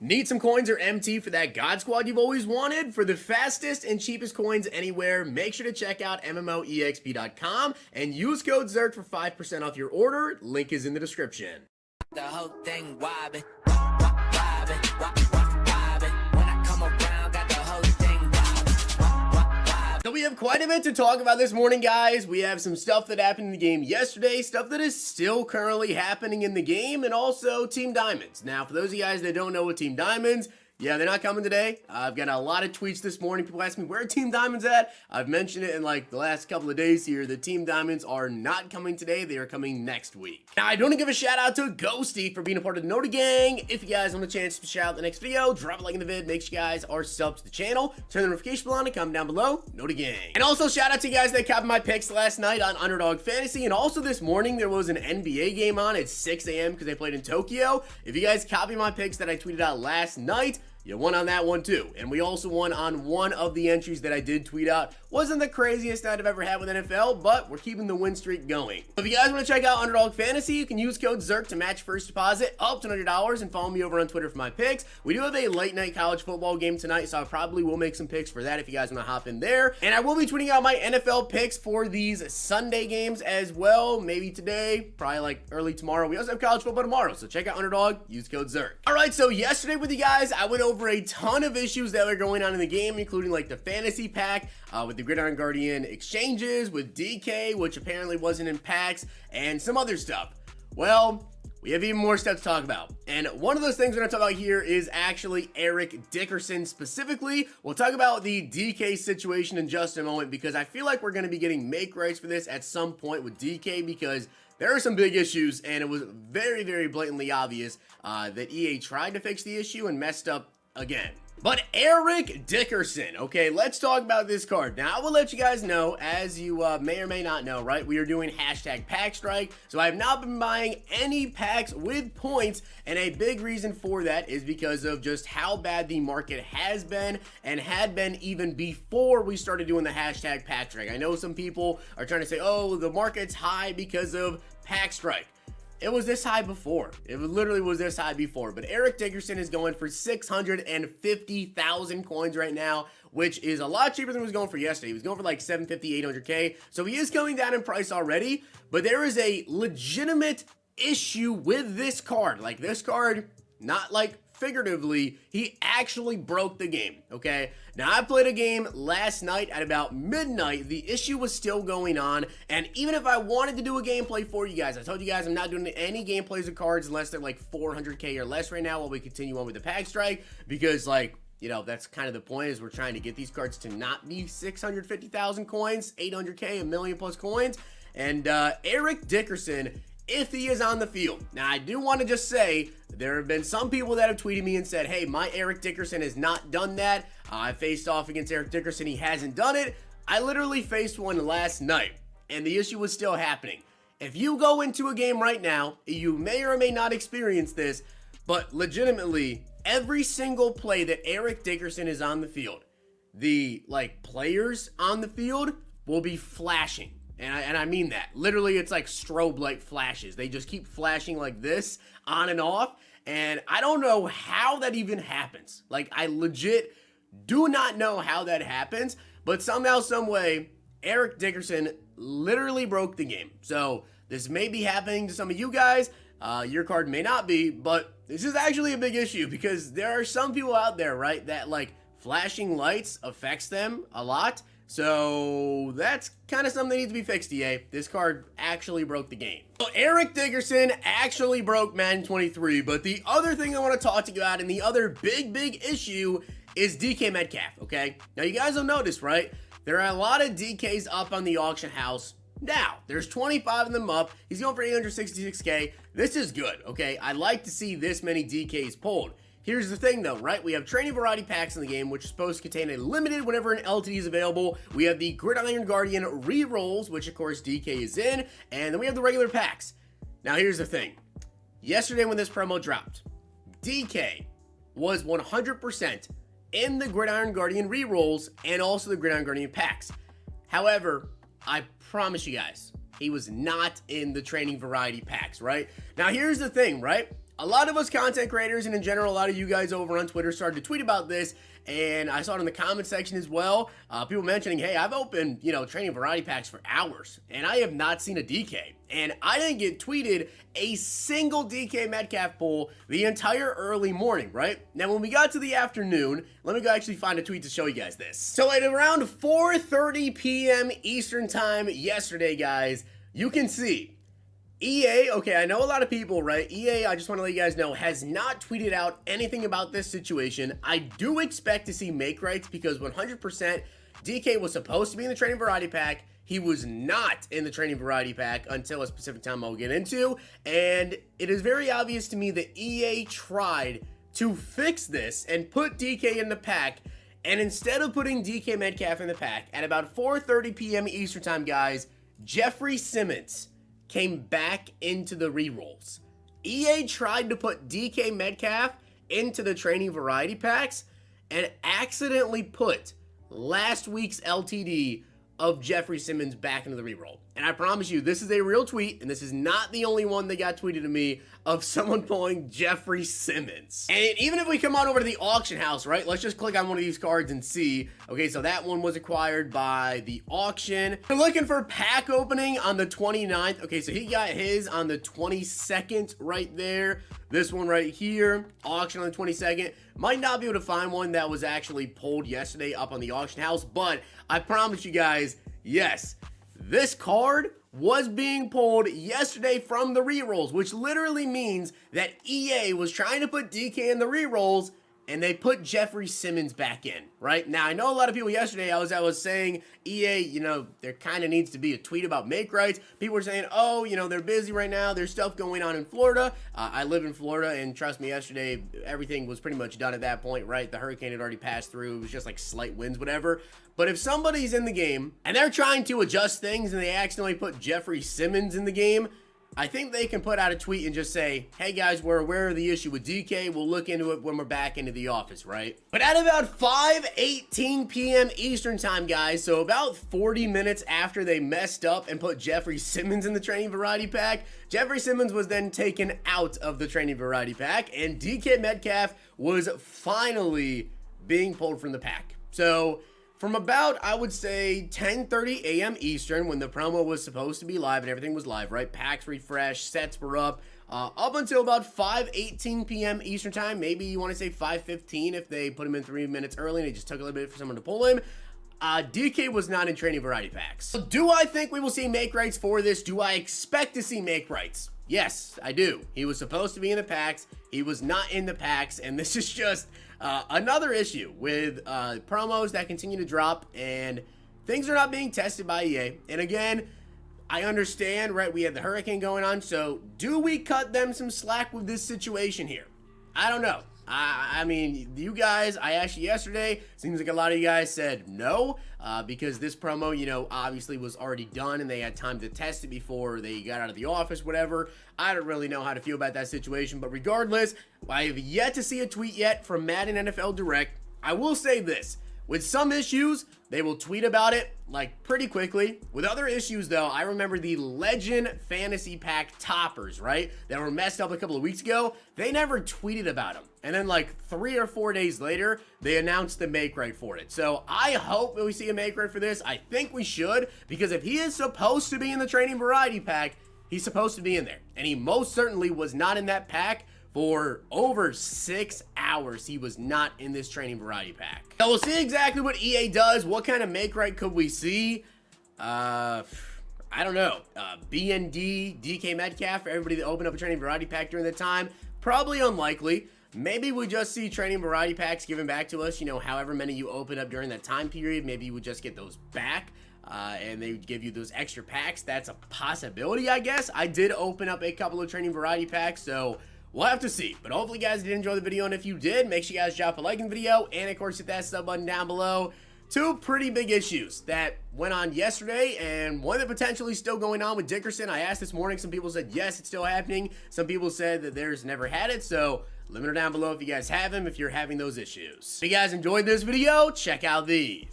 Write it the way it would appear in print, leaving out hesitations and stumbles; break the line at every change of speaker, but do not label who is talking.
Need some coins or MT for that God Squad you've always wanted? For the fastest and cheapest coins anywhere, make sure to check out MMOEXP.com and use code ZERK for 5% off your order. Link is in the description.
The whole thing wobbin', wobbin', wobbin'. When I come around, got the whole thing wobbin'.
So we have quite a bit to talk about this morning, guys. We have some stuff that happened in the game yesterday, stuff that is still currently happening in the game, and also Team Diamonds. Now, for those of you guys that don't know what Team Diamonds, yeah, they're not coming today. I've got a lot of tweets this morning. People ask me, where are Team Diamonds at? I've mentioned it in like the last couple of days here. The Team Diamonds are not coming today. They are coming next week. Now, I do want to give a shout out to Ghosty for being a part of the Nota Gang. If you guys want a chance to shout out the next video, drop a like in the vid. Make sure you guys are subbed to the channel. Turn the notification bell on and comment down below. Nota Gang. And also shout out to you guys that copied my picks last night on Underdog Fantasy. And also this morning, there was an NBA game on at 6 a.m. because they played in Tokyo. If you guys copy my picks that I tweeted out last night, you won on that one too. And we also won on one of the entries that I did tweet out. Wasn't the craziest night I've ever had with NFL, but we're keeping the win streak going. If you guys want to check out Underdog Fantasy, you can use code ZERK to match first deposit up to $100 and follow me over on Twitter for my picks. We do have a late night college football game tonight, so I probably will make some picks for that if you guys want to hop in there. And I will be tweeting out my NFL picks for these Sunday games as well. Maybe today, probably like early tomorrow. We also have college football tomorrow, so check out Underdog, use code ZERK. All right, so yesterday with you guys, I went over a ton of issues that were going on in the game, including like the fantasy pack with the Gridiron Guardian exchanges, with DK, which apparently wasn't in packs, and some other stuff. Well, we have even more stuff to talk about. And one of those things we're going to talk about here is actually Eric Dickerson specifically. We'll talk about the DK situation in just a moment because I feel like we're going to be getting make rights for this at some point with DK because there are some big issues and it was very, very blatantly obvious that EA tried to fix the issue and messed up again. But Eric Dickerson, okay, let's talk about this card. Now, I will let you guys know, as you may or may not know, right, we are doing hashtag pack strike, so I have not been buying any packs with points, and a big reason for that is because of just how bad the market has been, and had been even before we started doing the hashtag pack strike. I know some people are trying to say, oh, the market's high because of pack strike. It was this high before. It literally was this high before. But Eric Dickerson is going for 650,000 coins right now, which is a lot cheaper than he was going for yesterday. He was going for like 750, 800K. So he is coming down in price already. But there is a legitimate issue with this card. Like this card, not like figuratively, he actually broke the game, okay? Now, I played a game last night at about midnight. The issue was still going on, and even if I wanted to do a gameplay for you guys, I told you guys I'm not doing any gameplays of cards unless they're like 400K or less right now while we continue on with the pack strike, because like, you know, that's kind of the point is we're trying to get these cards to not be 650,000 coins, 800K, a million plus coins, and Eric Dickerson, if he is on the field. Now, I do want to just say, there have been some people that have tweeted me and said, hey, my Eric Dickerson has not done that. I faced off against Eric Dickerson. He hasn't done it. I literally faced one last night, and the issue was still happening. If you go into a game right now, you may or may not experience this, but legitimately, every single play that Eric Dickerson is on the field, the, like, players on the field will be flashing. And I mean that. Literally, it's like strobe-like flashes. They just keep flashing like this, on and off. And I don't know how that even happens. Like, I legit do not know how that happens. But somehow, some way, Eric Dickerson literally broke the game. So, this may be happening to some of you guys. Your card may not be. But this is actually a big issue because there are some people out there, right, that, like, flashing lights affects them a lot. So that's kind of something that needs to be fixed, EA. This card actually broke the game. So Eric Dickerson actually broke Madden 23, but the other thing I want to talk to you about and the other big issue is DK Metcalf, okay? Now you guys will notice, right? There are a lot of DKs up on the auction house now. There's 25 of them up. He's going for 866K. This is good, okay? I like to see this many DKs pulled. Here's the thing though, right? We have training variety packs in the game, which is supposed to contain a limited whenever an LTD is available. We have the Gridiron Guardian re-rolls, which of course DK is in, and then we have the regular packs. Now here's the thing. Yesterday when this promo dropped, DK was 100% in the Gridiron Guardian re-rolls and also the Gridiron Guardian packs. However, I promise you guys, he was not in the training variety packs, right? Now here's the thing, right? a lot of us content creators, and in general, a lot of you guys over on Twitter started to tweet about this, and I saw it in the comment section as well. People mentioning, hey, I've opened, training variety packs for hours, and I have not seen a DK. And I didn't get tweeted a single DK Metcalf pull the entire early morning, right? Now, when we got to the afternoon, let me go actually find a tweet to show you guys this. So at around 4:30 p.m. Eastern time yesterday, guys, you can see EA, okay, I know a lot of people, right? EA, I just want to let you guys know, has not tweeted out anything about this situation. I do expect to see make rights because 100% DK was supposed to be in the training variety pack. He was not in the training variety pack until a specific time I'll get into. And it is very obvious to me that EA tried to fix this and put DK in the pack. And instead of putting DK Metcalf in the pack, at about 4:30 p.m. Eastern time, guys, Jeffrey Simmons came back into the rerolls. EA tried to put DK Metcalf into the training variety packs and accidentally put last week's LTD of Jeffrey Simmons back into the reroll. And I promise you, this is a real tweet, and this is not the only one that got tweeted to me of someone pulling Jeffrey Simmons. And even if we come on over to the auction house, right, let's just click on one of these cards and see. Okay, so that one was acquired by the auction. We're looking for pack opening on the 29th. Okay, so he got his on the 22nd right there. This one right here, auction on the 22nd. Might not be able to find one that was actually pulled yesterday up on the auction house, but I promise you guys, yes, this card was being pulled yesterday from the rerolls, which literally means that EA was trying to put DK in the rerolls and they put Jeffrey Simmons back in, right? Now, I know a lot of people yesterday, I was saying, EA, there kind of needs to be a tweet about make rights. People were saying, oh, they're busy right now. There's stuff going on in Florida. I live in Florida, and trust me, yesterday, everything was pretty much done at that point, right? The hurricane had already passed through. It was just like slight winds, whatever. But if somebody's in the game and they're trying to adjust things and they accidentally put Jeffrey Simmons in the game, I think they can put out a tweet and just say, hey guys, we're aware of the issue with DK. We'll look into it when we're back into the office, right? But at about 5:18 p.m. Eastern time, guys, so about 40 minutes after they messed up and put Jeffrey Simmons in the training variety pack, Jeffrey Simmons was then taken out of the training variety pack, and DK Metcalf was finally being pulled from the pack. So from about, I would say, 10:30 a.m. Eastern, when the promo was supposed to be live and everything was live, right? Packs refreshed, sets were up until about 5:18 p.m. Eastern time. Maybe you want to say 5:15 if they put him in 3 minutes early and it just took a little bit for someone to pull him. DK was not in training variety packs. So do I think we will see make rights for this? Do I expect to see make rights? Yes, I do. He was supposed to be in the packs. He was not in the packs, and this is just another issue with promos that continue to drop, and things are not being tested by EA. And again, I understand, right, we had the hurricane going on, so do we cut them some slack with this situation here? I don't know. I mean, you guys, I asked you yesterday, seems like a lot of you guys said no, because this promo, obviously was already done and they had time to test it before they got out of the office, whatever. I don't really know how to feel about that situation, but regardless, I have yet to see a tweet yet from Madden NFL Direct. I will say this, with some issues, they will tweet about it, like, pretty quickly. With other issues, though, I remember the Legend Fantasy Pack toppers, right, that were messed up a couple of weeks ago. They never tweeted about them. And then, like, 3 or 4 days later, they announced the make right for it. So I hope that we see a make right for this. I think we should, because if he is supposed to be in the training variety pack, he's supposed to be in there. And he most certainly was not in that pack. For over 6 hours, he was not in this training variety pack. So we'll see exactly what EA does. What kind of make right could we see? I don't know. BND, DK Metcalf, for everybody that opened up a training variety pack during that time. Probably unlikely. Maybe we just see training variety packs given back to us, however many you open up during that time period. Maybe you would just get those back. And they would give you those extra packs. That's a possibility, I guess. I did open up a couple of training variety packs, so we'll have to see. But hopefully you guys did enjoy the video, and if you did, make sure you guys drop a like in the video, and of course hit that sub button down below. 2 pretty big issues that went on yesterday, and one that potentially still going on with Dickerson. I asked this morning, some people said yes, it's still happening. Some people said that there's never had it, so let me know down below if you guys have him, if you're having those issues. If you guys enjoyed this video, check out these.